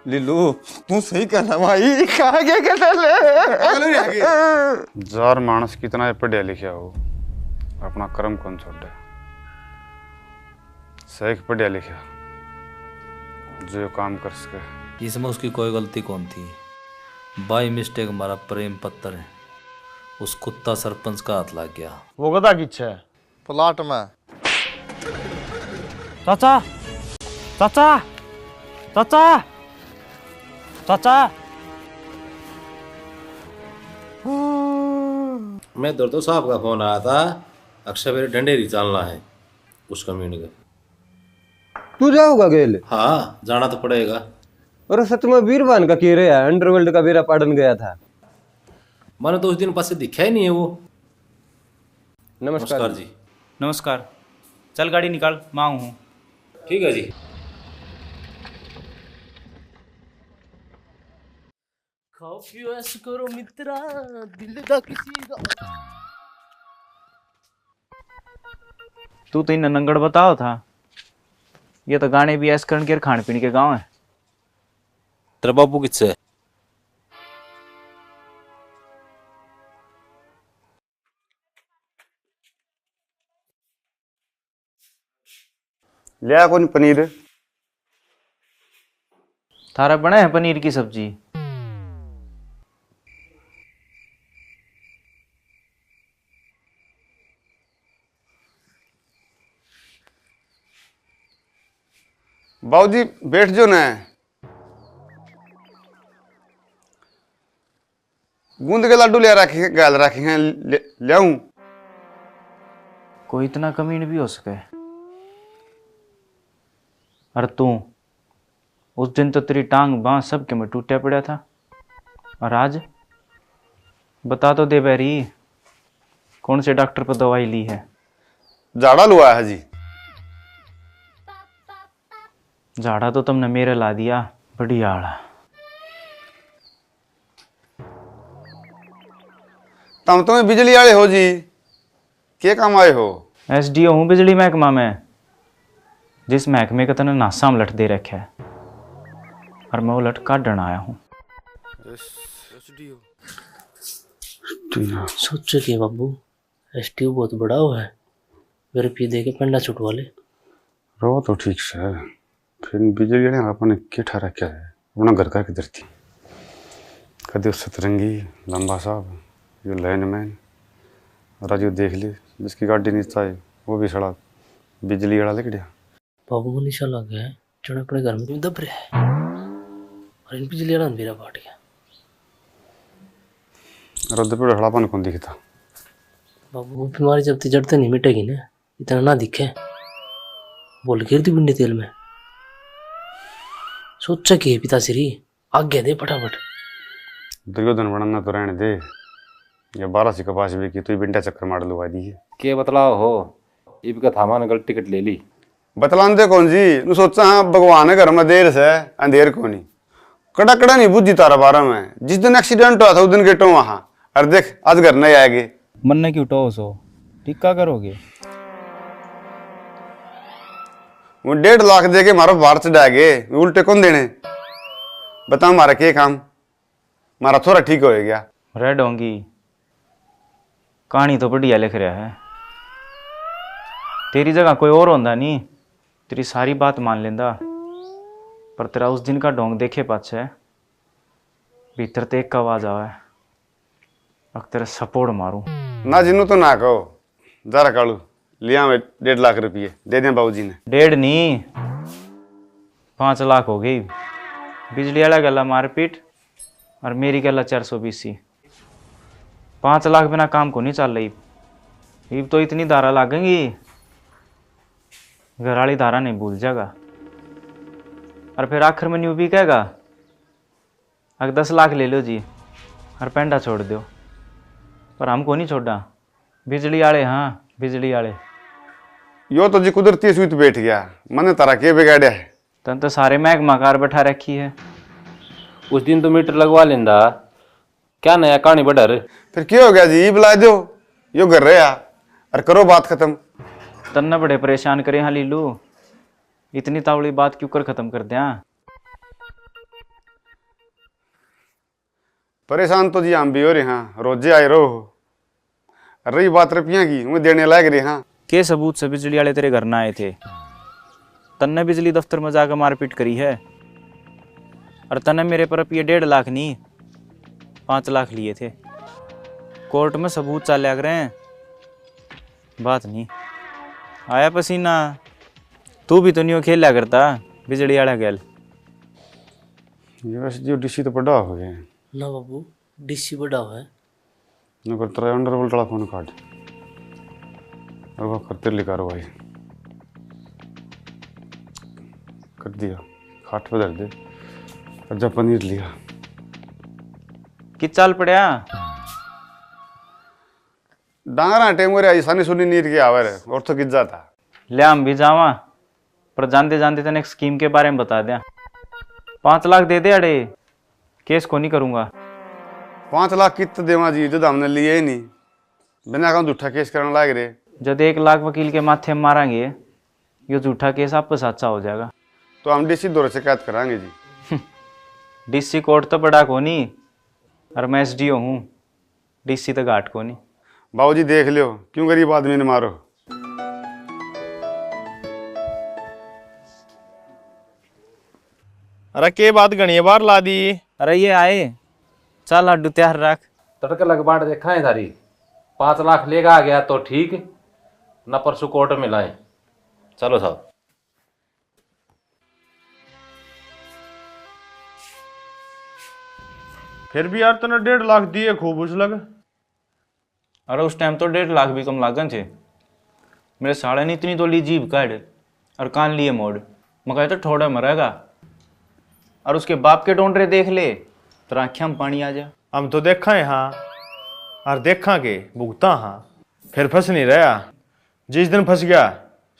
लीलू तू सही कहना भाई कहा क्या कहता ले जार मानस कितना है पढ़िया लिखा हो अपना कर्म कौन छोड़े सही पढ़िया लिखा जो काम कर सके। इसमें उसकी कोई गलती कौन थी। बाई मिस्टेक हमारा प्रेम पत्र है उस कुत्ता सरपंच का हाथ लग गया। वो गधा किच्छा है प्लाट में। चाचा चाचा चाचा चाचा मैं दर्दो साहब का फोन आया था अक्षय मेरे ढंडेरी चलना है उस कमीने का। तू जाओगा गेल? हाँ जाना तो पड़ेगा। और सच में वीरवान का कह रहे हैं अंडरवर्ल्ड का बेरा पाड़न गया था। मैंने तो उस दिन पास से दिखा ही नहीं है वो। नमस्कार जी। नमस्कार। चल गाड़ी निकाल मैं आऊँ हूँ। ठीक है जी। खाओ पियो ऐसे करो मित्रा दिल दा किसी दा। तू तो इन नंगड़ बताओ था ये तो गाने भी ऐसे करण के खान पीने के गाँव है। तेरा बापू किससे है? लिया कौन पनीर थारा बना है पनीर की सब्जी। बाबूजी बैठ जो ना गूंद के लड्डू ले रखे गाल रखे हैं ले आऊं। कोई इतना कमीन भी हो सके। और तू उस दिन तो तेरी टांग बांह सब के में टूटा पड़ा था और आज बता तो दे बैरी कौन से डॉक्टर पर दवाई ली है। झाड़ा लुआ है जी। झाड़ा तो तुमने मेरे ला दिया बढ़िया आड़ा। तुम तुम्हें बिजली वाले हो जी क्या काम आए हो? एसडीओ हूँ बिजली महकमा में जिस महकमे का तने नासा में लट दे रखा है और मैं वो लट काटन आया हूँ। सोचो कि बाबू एसटीओ बहुत बड़ा हुआ है मेरे पी दे के पंडा छुटवा ले। रो तो ठीक से है फिर बिजली वाले आपने क्या ठहरा क्या है अपना घर का किधर थी कभी उस सतरंगी लंबा साहब जो लाइनमैन राजू देख ले जिसकी गाड़ी नहीं चाहिए वो भी सड़ा बिजली वाला लेके गया। बाबू को निशा लग गया है जो अपने घर में दब रहा है और इन बिजली वाला अंधेरा पाट गया। रुद्र पे हड़ापन कौन दिखता। बाबू वो बीमारी जब तक जड़ते नहीं मिटेगी ना इतना ना दिखे बोल गिर दी बिंडी तेल में। सोचा कि पिताश्री आज्ञा दे फटाफट। दुर्योधन बनना तो रहने दे ये 12 सी कपास भी की तू बिंडा चक्कर मार लुआ दी है। के बतलाओ हो इब का थामा ने गलत टिकट ले ली। बतलान दे कौन जी नु सोचा हाँ भगवान है घर में देर से अंधेर को नहीं कड़ा कड़ा नहीं बुद्धि तारा बारह में जिस दिन एक्सीडेंट हुआ था उस दिन गेटो वहां और देख आज घर नहीं आएगी मन ने क्यों टो सो टिक्का करोगे। वो 1.5 लाख दे के मारा बाहर चढ़ा गए उल्टे कौन देने बता हमारा क्या काम मारा थोड़ा ठीक हो गया। रेड होंगी कहानी तो बढ़िया लिख रहा है तेरी जगह कोई और होंदा नहीं तेरी सारी बात मान लेंदा पर तेरा उस दिन का ढोंग देखे पाछे भीतर ते एक आवाज आवे अब तेरा सपोर्ट मारूं ना जिन्नू तो ना कहो जरा कालू लिया मैं 1.5 लाख रुपये दे दें बाबूजी ने। 1.5 नहीं 5 लाख हो गई। बिजली वाला गला मारपीट और मेरी गला 420। 5 लाख बिना काम को नहीं चल रही अब तो इतनी धारा लागेंगी घर वाली धारा नहीं भूल जाएगा और फिर आखिर में न्यू भी कहेगा अगर 10 लाख ले लो जी और पेंडा छोड़ दो पर हमको नहीं छोड़ा बिजली वाले। हाँ बिजली वाले यो तो जी कुदरती सुई बैठ गया मैंने तारा के बिगाड़िया है तन तो सारे महकमा कार बैठा रखी है। उस दिन तो मीटर लगवा लेंदा क्या नया कहानी बढ़ा रे। फिर क्या हो गया जी बुला दो यो कर रहे और करो बात खत्म। तन्ना बड़े परेशान करे हाँ लीलू इतनी तावड़ी बात क्यों कर खत्म कर दिया। परेशान तो जी हम भी हो रहे हैं, रोजे आए रहो। रही बात रुपया की, वो देने लायक रहे हैं। के सबूत से बिजली वाले तेरे घर ना आए थे? तन्ने बिजली दफ्तर में जाकर मारपीट करी है, और तन्ने मेरे पर ये 1.5 लाख नहीं 5 लाख लिए थे। कोर्ट में सबूत चाल्या कर रहे हैं, बात नहीं आया पसीना। तू भी तो नहीं खेला करता बिजली वाला गैल। ये वैसे जो डीसी तो बड़ा हो गए। ना बाबू डीसी बड़ा है। न करता है अंडरवर्ल्ड वाला फोन कार्ड और वो करते ली कार्रवाई कर दिया। खाट पे धर दे और जब पनीर लिया कि चाल पड़या डांगरा टेमोरे आई सानी सुनी नीर के आवर है और तो गिज्जा था। ले हम भी जावा, पर जानते जानते तने एक स्कीम के बारे में बता दिया। 5 लाख दे दे अड़े, केस को नहीं करूंगा। 5 लाख कित देवा जी, जो हमने लिए ही नहीं, बिना कहूँ झूठा केस करने लायक रहे। जब 1 लाख वकील के माथे में मारेंगे, ये झूठा केस आप पर सच्चा हो जाएगा। तो हम डीसी दौरे शिकायत कराएंगे जी। डीसी कोर्ट तो बड़ा को नहीं, और मैं एसडीओ हूँ, डीसी तो घाट को नहीं। बाबूजी देख लियो, क्यों गरीब आदमी ने मारो। अरे के बात गणी बार ला दी। अरे ये आए, चल लड्डू तैयार रख। तड़के लगबाट देखा है थारी। 5 लाख लेगा आ गया तो ठीक, न परसों कोर्ट में लाए। चलो साहब। फिर भी यार तूने 1.5 लाख दिए, खूब उस लग। अरे उस टाइम तो 1.5 लाख भी कम लागन थे। मेरे साले ने इतनी तो ली जीभ काट और कान लिए मोड़। मैं कहता ठोड़ा मरेगा, और उसके बाप के डोंडरे देख ले तो आँखें में पानी आ जा। हम तो देखा है हाँ, और देखा के भुगता हाँ, फिर फंस नहीं रहा। जिस दिन फंस गया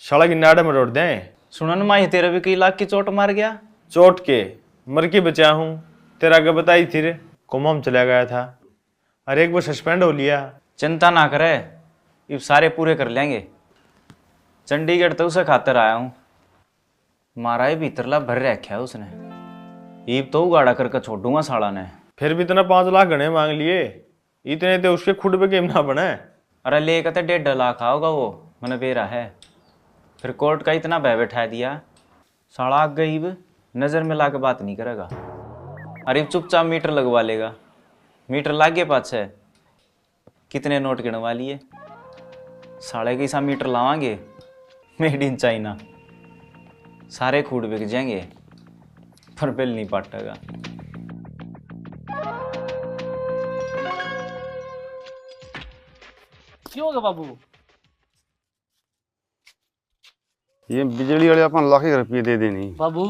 साला की नाड़े में रोट दें। सुनन माही तेरे भी कई लाख की चोट मार गया। चोट के मर के बचा हूँ, तेरा आगे बताई थी रे। कोमा में चला गया था, और एक बार सस्पेंड हो लिया। चिंता ना करे, ये सारे पूरे कर लेंगे। चंडीगढ़ तो उसे खातर आया हूँ, मारा ही भीतरला भर रखा है उसने। ईब तो उगाड़ा करके छोड़ूंगा साला ने। फिर भी इतना 5 लाख गणे मांग लिए, इतने तो उसके खुद पे गेम ना बने। अरे ले कहते 1.5 लाख आओगा वो, मैंने बेरा है। फिर कोर्ट का इतना भय बैठा दिया, साला आग गई नज़र में ला के बात नहीं करेगा। अरे चुपचाप मीटर लगवा लेगा। मीटर लागे पाछे कितने नोट गिनवा लिए। साढ़े के सा मीटर लावांगे मेड इन चाइना, सारे खूड बिक जाएंगे, पर बिल नहीं पाटेगा। क्यों होगा बाबू? ये बिजली वाले अपन लाख रुपये दे देनी। बाबू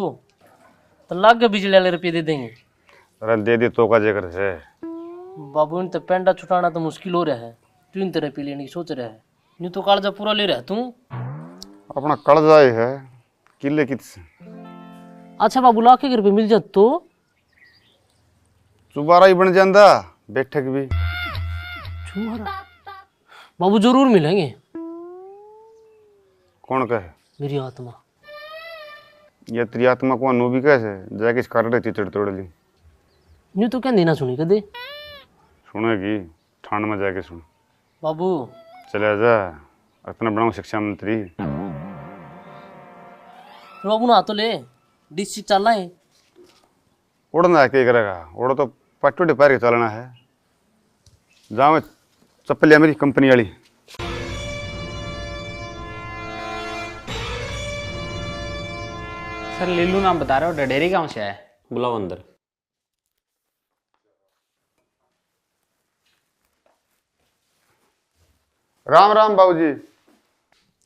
तो लाख के बिजली वाले रुपये दे देंगे। अरे दे दे तो का जिक्र है। बाबू इन तो पेंडा छुटाना तो मुश्किल हो रहा है। तू इन तरह पी लेने की सोच रहा है, यूं तो कालजा पूरा ले रहा है तू। अपना कर्जा है किले कित से। अच्छा बाबू लाख के रुपये मिल जात तो दोबारा ही बन जाता बैठक भी। बाबू जरूर मिलेंगे। कौन कहे? मेरी आत्मा। ये तेरी आत्मा को अनु भी कैसे जाके कर रही थी तोड़ ली। यूं तो क्या देना सुनी कदे। सुनेगी ठंड में जाके सुन। बाबू चले जा, अपना बनाऊ शिक्षा मंत्री। बाबू ना तो ले डिस्ट्रिक्ट चलना है। उड़ना क्या करेगा? उड़ तो पट्टू पैर के चलना है। जाओ चप्पल लिया मेरी कंपनी वाली। सर लीलू नाम बता रहे हो, डडेरी गांव से है। बुलाओ अंदर। राम राम बाबूजी।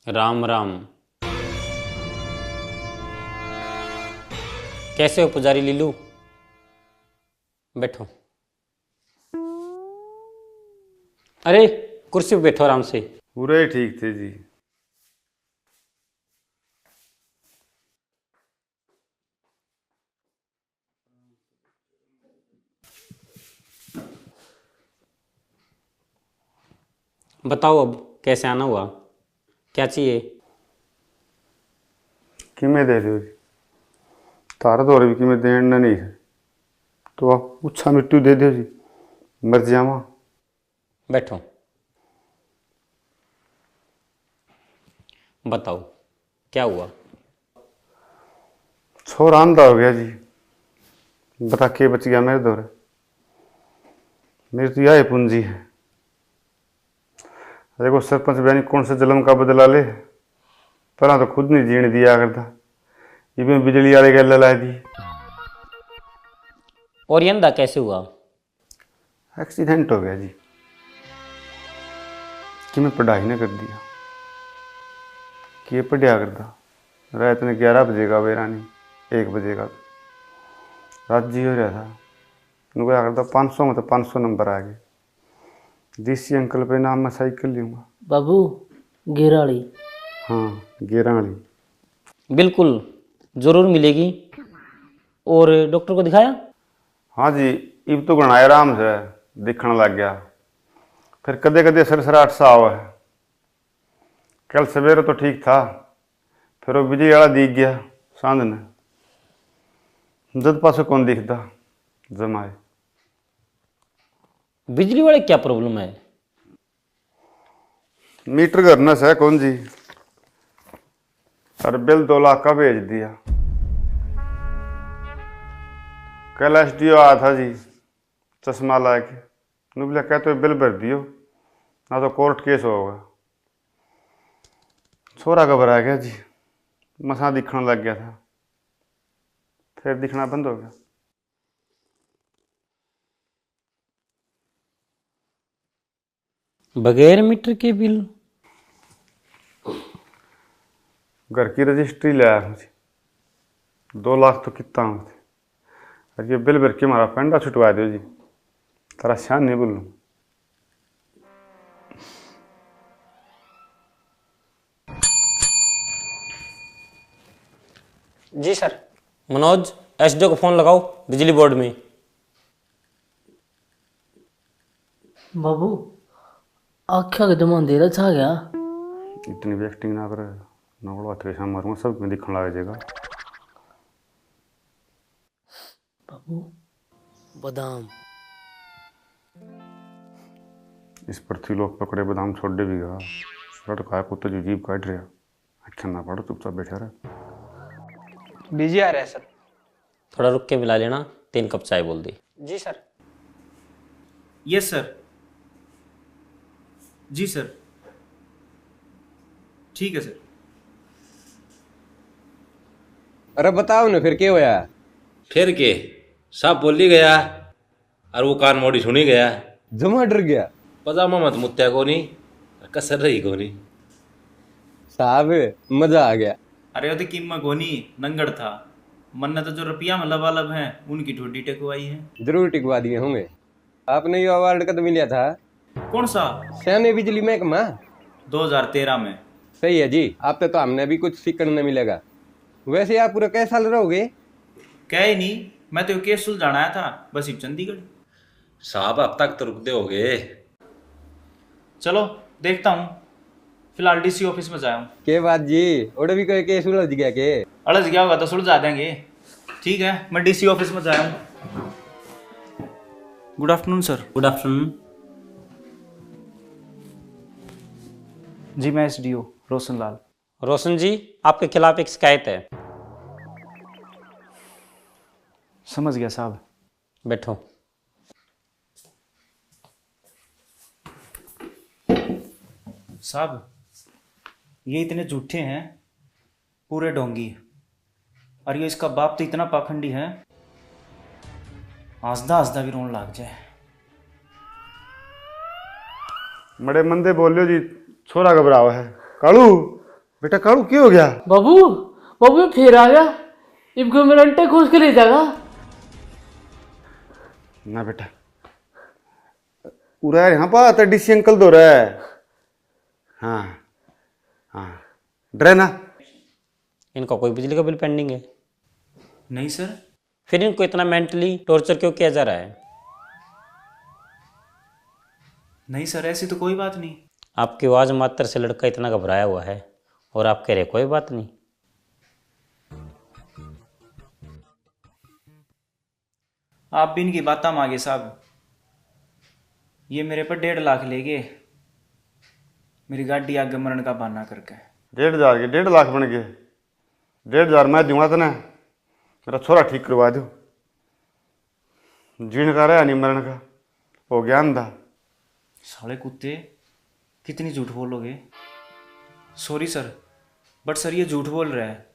राम राम। कैसे हो पुजारी लीलू? बैठो। अरे कुर्सी पे बैठो आराम से। पूरे ठीक थे जी। बताओ अब कैसे आना हुआ, क्या चाहिए? किमें दे दो जी, तारा तो और भी किमें देना नहीं है तो आप उच्छा मिट्टू दे दो जी। मर जावा। बैठो। बताओ क्या हुआ? छोरा अंधा हो गया जी। बता के बच गया मेरे दौरे। मेरी तो यह पूंजी है। देखो सरपंच बयानी कौन से जन्म का बदला ले, पहला तो खुद नहीं जीने दिया करता, ये भी बिजली वाले के लला दी। और ये अंधा कैसे हुआ? एक्सीडेंट हो गया जी कि मैं पढ़ाई ने कर दिया कि ये पढ़िया करता। रात ने 11 बजे का बेरानी 1 बजे का रात जी हो रहा था। उनको क्या करता 500 में तो 500 नंबर आ गए। डीसी अंकल पे नाम मैं साइकिल लूँगा। बाबू गेराड़ी। हाँ गेराड़ी। बिल्कुल जरूर मिलेगी। और डॉक्टर को दिखाया? हाँ जी इब तो घना आराम से दिखने लग गया। फिर कदे कदे सरसराहट सा हुआ है। कल सवेरे तो ठीक था, फिर वो बिजली वाला दिख गया सांझ ने। जद पासे कौन दिखता जमाए। बिजली वाले क्या प्रॉब्लम है? मीटर करना से कौन जी, और बिल 2 लाख का भेज दिया। कल SDO आया था जी चश्मा ला के, बोला कहते बिल भर दियो ना तो कोर्ट केस होगा। छोरा घबरा गया जी, मसा दिखने लग गया था, फिर दिखना बंद हो गया। बगैर मीटर के बिल? घर की रजिस्ट्री लाया मुझे, 2 लाख तो कितना होते। और ये बिल भर के हमारा पेंडा छुटवा दो जी, तारा शान नहीं बोलूँ। जी सर। मनोज SDO को फोन लगाओ बिजली बोर्ड में। बाबू आख्या के जमा अंधेरा छा गया। इतनी भी एक्टिंग ना करे, नवड़ा थ्रेसा मारूंगा सब में दिखने लग जाएगा। बाबू बादाम। इस पृथ्वी लोग पकड़े बादाम छोड़ दे भी गा। रट का कुत्ता जो जीभ काट रहा, अच्छा ना पड़ो चुपचाप बैठा रहा। बिजी आ रहा है सर। थोड़ा रुक के मिला लेना, 3 कप चाय बोल दी। जी सर। Yes sir. जी सर ठीक है सर। अरे बताओ ना फिर क्या होया? फिर के सब बोल ही गया और वो कान मोड़ी सुनी गया। जमा डर गया। पजामा मत मुत्या को नहीं, कसर रही को नहीं। साहब मजा आ गया। अरे ओदी कीमा गोनी नंगड़ था, मन्ना तो जो रुपया में लबालब हैं उनकी ठोडी टेकवाई है। जरूर टिकवा दिए होंगे। आपने ये अवार्ड कद मिला था? कौन सा? सैन्य बिजली महकमा 2013 में। सही है जी। आप तो हमने भी कुछ सीखने मिलेगा। वैसे आप पूरा कैसा साल रहोगे? क्या ही नहीं, मैं तो केस सुलझाना आया था बस इब चंडीगढ़। साहब अब तक तो रुकते हो गए। चलो देखता हूँ, फिलहाल DC ऑफिस में जाया हूँ। के बात जी, और भी कोई केस उलझ गया के? अड़स गया होगा तो सुलझा देंगे। ठीक है मैं DC ऑफिस में जाया हूँ। Good afternoon sir. Good afternoon. जी मैं SDO रोशन लाल। रोशन जी आपके खिलाफ एक शिकायत है। समझ गया साहब। बैठो। साहब ये इतने झूठे हैं, पूरे ढोंगी, और ये इसका बाप तो इतना पाखंडी है, हंसदा हंसदा भी रोन लग जाए। बड़े मंदे बोलियो जी, छोरा घबरा हुआ है। कालू बेटा, कालू क्या हो गया? बाबू बाबू ये फिर आ गया। इनको मेरा अंटे खोज के ले जाएगा। ना बेटा पूरा है यहाँ पर DC अंकल दो रहा है। हाँ हाँ डरे ना। इनका कोई बिजली का बिल पेंडिंग है? नहीं सर। फिर इनको इतना मेंटली टॉर्चर क्यों किया जा रहा है? नहीं सर ऐसी तो कोई बात नहीं। आपकी आवाज मात्र से लड़का इतना घबराया हुआ है और आप कह रहे कोई बात नहीं। आप भी इनकी बात मांगे साहब। ये मेरे पर 1.5 लाख ले गए मेरी गाड़ी आगे मरण का बहाना करके। 1,500 के 1.5 लाख बन गए। 1,500 मैं दूंगा तना, मेरा छोरा ठीक करवा दो। जीण का रहा नहीं मरण का, हो गया अंधा। साले कुत्ते कितनी झूठ बोलोगे। सॉरी सर, बट सर ये झूठ बोल रहा है।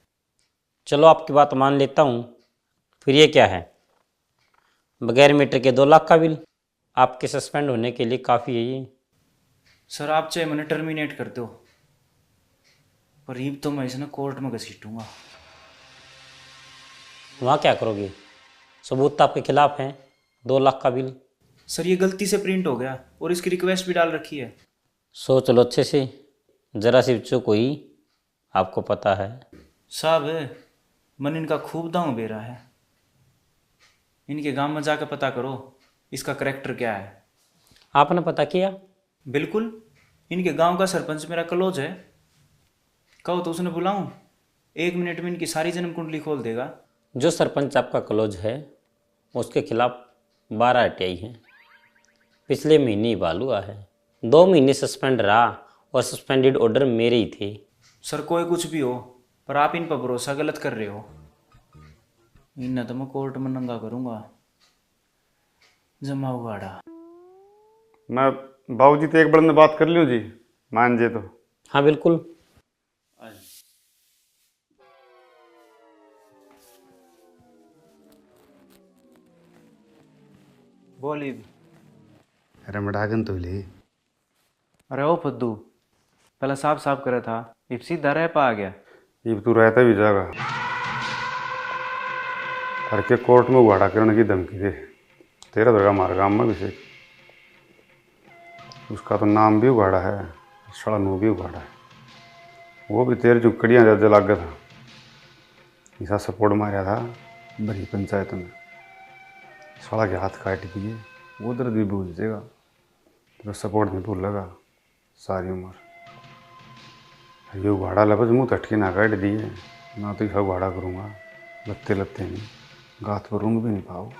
चलो आपकी बात मान लेता हूँ, फिर ये क्या है? बगैर मीटर के 2 लाख का बिल आपके सस्पेंड होने के लिए काफ़ी है ये। सर आप चाहे मैंने टर्मिनेट कर दो, पर ईब तो मैं इसे कोर्ट में घसीटूंगा। वहाँ क्या करोगे? सबूत तो आपके खिलाफ हैं, 2 लाख का बिल। सर ये गलती से प्रिंट हो गया और इसकी रिक्वेस्ट भी डाल रखी है। सोच लो अच्छे से, जरा सी चूक हुई, आपको पता है। साहब मन इनका खूब दांव बेरा है, इनके गांव में जाकर पता करो इसका करैक्टर क्या है। आपने पता किया? बिल्कुल, इनके गांव का सरपंच मेरा क्लोज है। कहो तो उसने बुलाऊं, 1 मिनट में इनकी सारी जन्म कुंडली खोल देगा। जो सरपंच आपका क्लोज है उसके खिलाफ 12 RTI हैं, पिछले महीने ही बाल हुआ है। 2 महीने सस्पेंड रहा और सस्पेंडेड ऑर्डर मेरे ही थे। सर कोई कुछ भी हो, पर आप इन पर भरोसा गलत कर रहे हो। इन्हें तो मैं कोर्ट में नंगा करूंगा, जमा उगाड़ा। मैं बाबूजी तो एक बार में बात कर लूँ जी, मान जे तो। हाँ बिल्कुल। बोली। अरे मडागन तो ले। अरे ओ फद्दू, पहला साफ साफ करे था, इब सीधा रह पा गया। ये तू रहता भी जाएगा, करके कोर्ट में उगाड़ा करने की धमकी दे। तेरा दरगाह मार गाँव में भी से, उसका तो नाम भी उगाड़ा है, साला नू भी उगाड़ा है। वो भी तेरे चुकड़ियाँ जज लग गया था, ऐसा सपोर्ट मारा था बड़ी पंचायत में। साला के हाथ काट दिए, वो दर्द भी भूल जाएगा, तेरा सपोर्ट नहीं भूलेगा सारी उम्र। ये उगाड़ा लफज मुँह तटके ना काट दिए, ना तो इसका उगाड़ा करूँगा, लत्ते लत्ते नहीं, गात पर रूंग भी नहीं पाओ।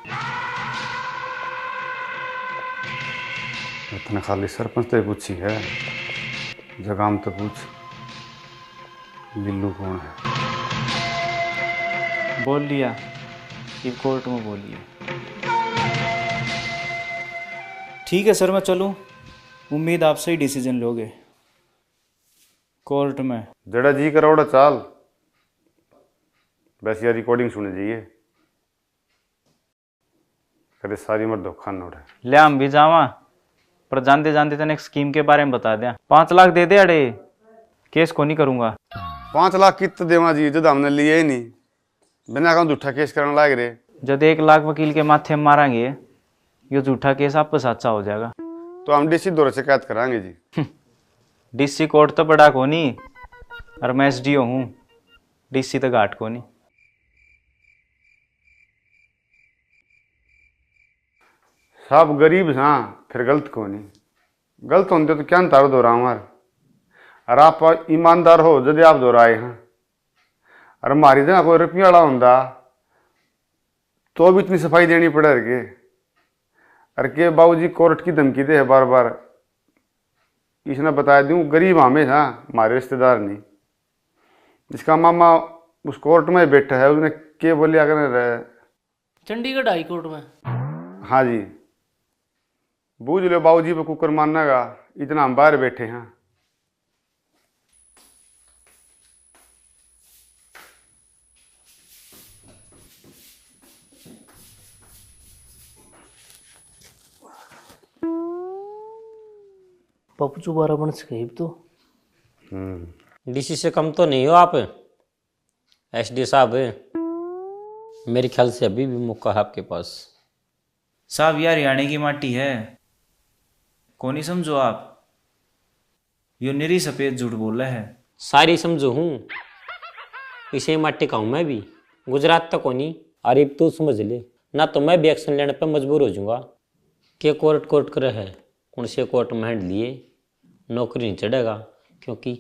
इतना खाली सरपंच तो पूछी है, जगाम तो पूछ लिल्लू कौन है। बोल लिया, ये कोर्ट में बोलिए। ठीक है सर, मैं चलूँ। उम्मीद आप सही डिसीजन लोगे कोर्ट में। जड़ा जी करोड़ा चाल, बस यार रिकॉर्डिंग सुने जाइए, कदे सारी उम्र धोखा न उड़े। ले हम भी जावा, पर जानते जानते तने एक स्कीम के बारे में बता दिया। 5 लाख दे दे अड़े, केस को नहीं करूंगा। 5 लाख कित देवा जी, जब हमने लिए ही नहीं, बिना कहूँ झूठा केस करने लाग रहे। जब 1 लाख वकील के माथे में मारेंगे, ये झूठा केस आप पर सच्चा हो जाएगा। तो हम डीसी दौरे शिकायत कराएंगे जी। डीसी कोर्ट तो बड़ा को नहीं, और मैं SDO हूँ, डीसी तो घाट को नहीं। साहब गरीब हाँ, फिर गलत को नहीं, गलत होते तो क्या तारो दोहरा हमार। और आप ईमानदार हो यदि आप दोहराए हैं, और हमारी जगह कोई रुपये वाला होंदा तो भी इतनी सफाई देनी पड़े के। अरे के बाबूजी कोर्ट की धमकी दे है बार बार, इसने बताया दूँ गरीब हमें हाँ, हमारे रिश्तेदार नहीं। इसका मामा उस कोर्ट में बैठा है, उसने के बोले अगर चंडीगढ़ हाई कोर्ट में। हाँ जी, बूझ लो बाबूजी पे कुकर मानना का, इतना हम बाहर बैठे हैं। पप्पू चुबारा बन सके तो। डीसी से कम तो नहीं हो आप, SD साहब। मेरे ख्याल से अभी भी मौका है आपके पास। साहब यार हरियाणा की माटी है, को नहीं समझो आप, यो निरी सफेद झूठ बोल रहा है। सारी समझो हूँ, इसे माटी का हूँ मैं भी, गुजरात तक होनी। अरे तू समझ ले, ना तो मैं भी एक्शन लेने पर मजबूर हो जाऊंगा। के कोर्ट करे है, कौन से कोर्ट में हैंड लिए नौकरी नहीं चढ़ेगा, क्योंकि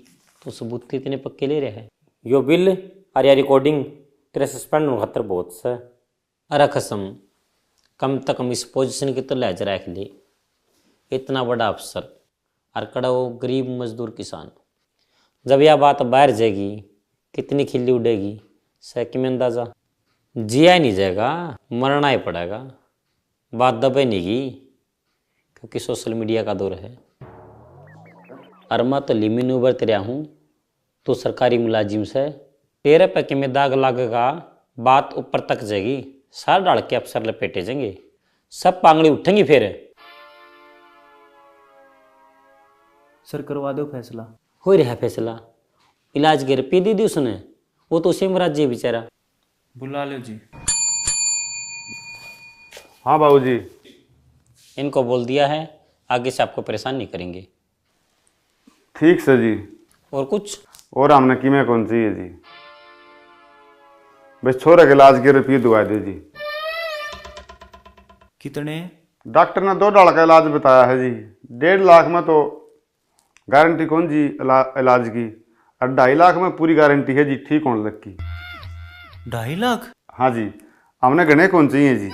तू सबूत के इतने पक्के ले रहे है। यो बिल और या रिकॉर्डिंग तेरे सस्पेंड होने खतर बहुत से। अरे कसम, कम तक कम इस पोजीशन की तो लहज रख ले, इतना बड़ा अफसर और कड़ा वो गरीब मजदूर किसान। जब यह बात बाहर जाएगी कितनी खिल्ली उड़ेगी सैकी में अंदाजा। जिया नहीं जाएगा, मरना ही पड़ेगा। बात दबे नहीं गई क्योंकि सोशल मीडिया का दौर है। और मैं तो लिमिन उबरते रहा हूँ, तो सरकारी मुलाजिम से तेरे पैके में दाग लगेगा, बात ऊपर तक जाएगी, सार डाल के अफसर लपेटे जाएंगे, सब पांगड़ी उठेंगी। फिर सर करवा दो फैसला। हो रहा फैसला, इलाज के रुपये दे दी उसने, वो तो उसे मराज जी बेचारा। बुला लो जी। हाँ बाबूजी। इनको बोल दिया है आगे से आपको परेशान नहीं करेंगे। ठीक सर जी। और कुछ? और हमने कीमें कौन सी है जी, बस छोरे के इलाज के रुपये दुआ दे जी। कितने? डॉक्टर ने 2 डाल का इलाज बताया है जी। 1.5 लाख में तो गारंटी कौन जी इलाज की, और 2.5 लाख में पूरी गारंटी है जी ठीक होने लग की। 2.5 लाख? हाँ जी, हमने गणे कौन चाहिए जी।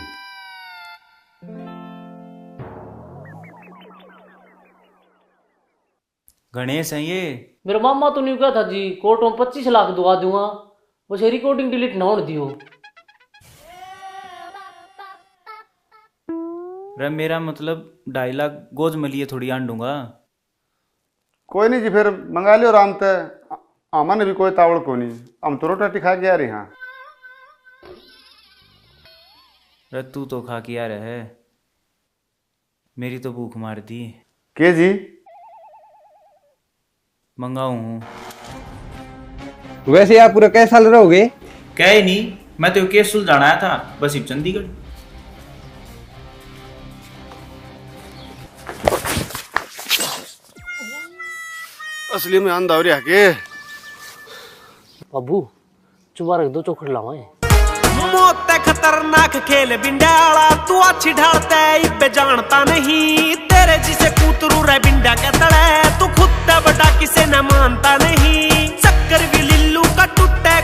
गणेश है ये? मेरा मामा तो नहीं कहा था जी कोर्ट में 25 लाख दुआ दूंगा, बस रिकॉर्डिंग डिलीट ना होने दियो। रे मेरा मतलब 2.5 लाख गोज में लिए थोड़ी आंडूंगा। कोई नहीं जी, फिर मंगा लियो आराम से। अमन भी कोई तावड़ को नहीं, हम तो रोटी खा के आ रहे हैं। रे तू तो खा के आ रहा है, मेरी तो भूख मार दी। के जी? मंगाऊ हूँ। वैसे आप पूरा कैसा साल रहोगे? क्या ही नहीं, मैं तो केस सुलझाना आया था, बस ही चंडीगढ़। असली में अंधा हो रहा के बाबू चुबा रख दो, चौखट लावाए। मौत खतरनाक खेल बिंडाला, तू अच्छी ढालता इबे जानता नहीं, तेरे जिसे कूतरू रे बिंडा के तड़े, तू खुद बड़ा किसे न मानता नहीं, चक्कर भी लिल्लू का टूटे